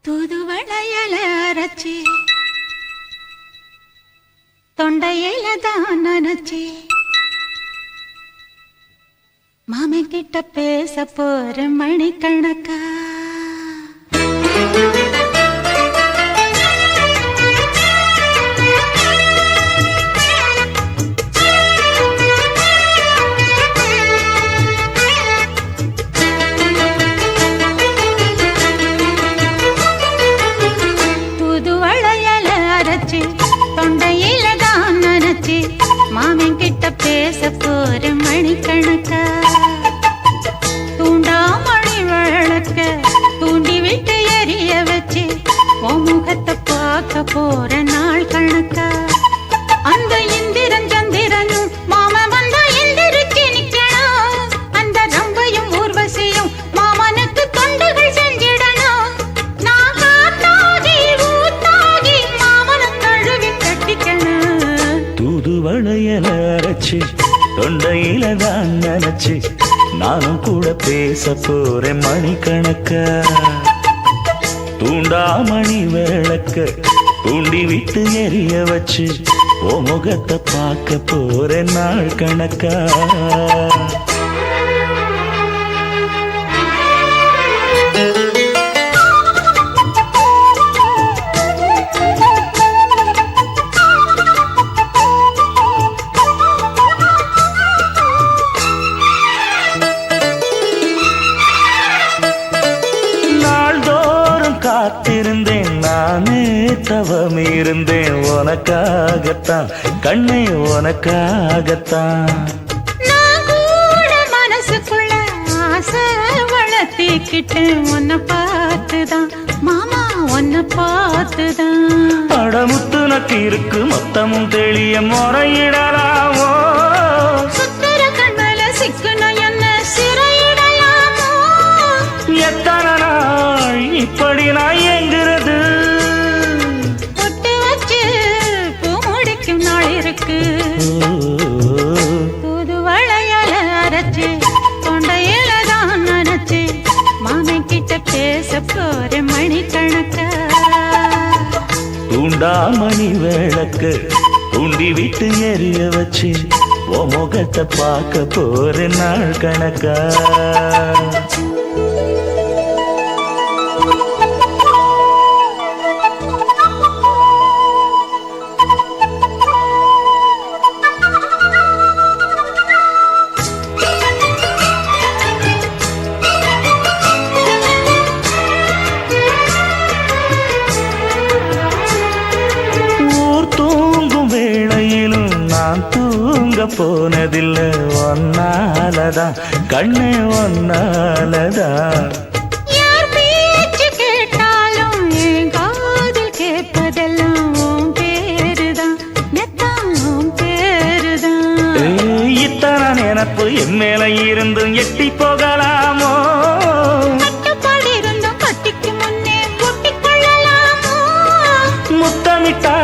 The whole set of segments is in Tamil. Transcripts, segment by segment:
தூதுவளையல அரைச்சி தொண்டையில தான் நினைச்சி மாமன் கிட்ட பேச போற மணிக்கணக்கா. தொண்டையில தான் நினைச்சி மாமன் கிட்ட பேச போற மணிக்கணக்கா. தூண்டாமணி விளக்க தூண்டி விட்டு எரிய வச்சு உன் முகத்தை பார்க்க போற நாள் கணக்கா. அந்த இந்திரன் சந்திரனும் மாமன் வந்தா எந்திரிச்சு நிக்கணும். அந்த ரம்பையும் ஊர்வசியும் மாமனுக்கு தொண்டுகள் செஞ்சிடணும். நான் காத்தாகி ஊத்தாகி மாமனை தழுவி கட்டிக்கணும். தூதுவளையல அரைச்சி தொண்டையில தான் நினைச்சு நானும் கூட பேச போறேன் மணிக்கணக்கா. தூண்டாமணி விளக்க தூண்டி விட்டு எரிய வச்சு ஓ முகத்தை பார்க்க போறேன் நாள் கணக்கா. காத்திருந்தேன் நானே தவம் இருந்தேன் உனக்காகத்தான் கண்ணே உனக்காகத்தான். நான் கூட மனசுக்குள்ள ஆசை வளர்த்திக்கிட்டேன் உன்னை பார்த்துதான் மாமா உன்னை பார்த்துதான். படமுத்து நக்கு இருக்கு மொத்தமும் தெளிய முறையிடலாமோ. சுத்தர கண்மல சிக்கணும் என்ன சிறையிடலாமோ. எத்தனை நாள் இப்படி நான் எங்கிறது. பொட்டு வச்சு பூ முடிக்கும் நாள் இருக்கு. தூதுவளையல அரைச்சு தொண்டையில தான் நினைச்சு மாமன் கிட்ட பேச போற மணிக்கணக்கா. தூண்டாமணி விளக்கு தூண்டி விட்டு எரிய வச்சு ஓ முகத்தை பார்க்க போற நாள் கணக்கா. தூங்க போனதில்லை ஒன்னாலதான் கண்ணே ஒன்னாலதான். யார் பேச்சு கேட்டாலும் என் காதில் கேட்பதெல்லாம் உன் பேருதான் நெத்தான் உன் பேருதான். இத்தனை நினப்பு என் மேல இருந்தும் எட்டி போகலாமோ. கட்டுப்பாடு இருந்தும் கட்டிக்கு முன்னே கூட்டிக் கொள்ளலாமோ. முத்தமிட்டா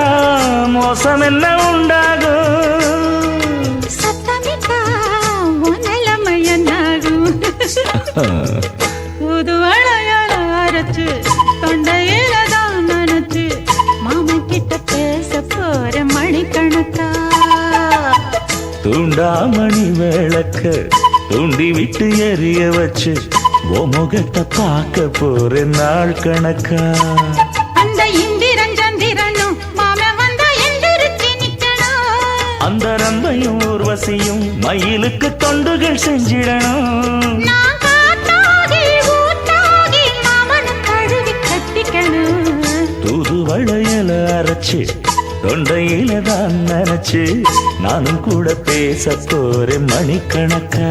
மோசம் என்ன உண்டாகும். தூதுவளையல அரைச்சு தொண்டையில தான் நினைச்சு மாமன் கிட்ட பேச போற மணிக்கணக்கா. தூண்டாமணி விளக்க தூண்டி விட்டு எரிய வச்சு ஓ முகத்தை பார்க்க போற நாள் கணக்கா. அந்த இந்திரன் சந்திரனும் மாமன் வந்தா எந்திரிச்சு நிக்கணும். அந்த ரம்பையும் ஊர்வசியும் மயிலுக்கு தொண்டுகள் செஞ்சிடணும். தூதுவளையல அரைச்சு தொண்டையில தான் நினைச்சு நானும் கூட பேச போறேன் மணிக்கணக்கா.